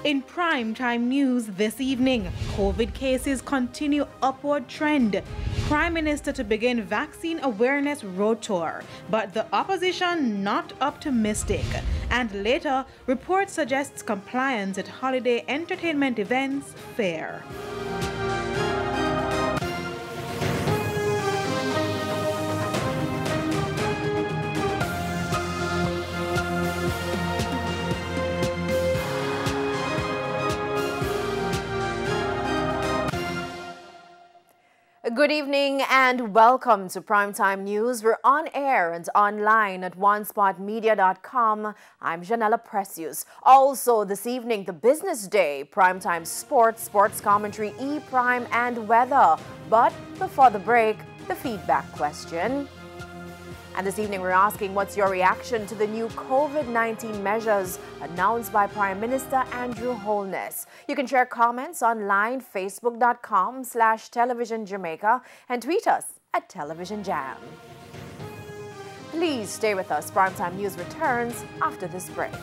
In primetime news this evening, COVID cases continue upward trend. Prime Minister to begin vaccine awareness road tour, but the opposition not optimistic. And later, report suggests compliance at holiday entertainment events fair. Good evening and welcome to Primetime News. We're on air and online at onespotmedia.com. I'm Janella Precious. Also this evening, the business day, Primetime Sports, sports commentary, E-Prime and weather. But before the break, the feedback question. And this evening, we're asking what's your reaction to the new COVID-19 measures announced by Prime Minister Andrew Holness. You can share comments online, facebook.com/Television Jamaica, and tweet us at Television Jam. Please stay with us. Primetime News returns after this break.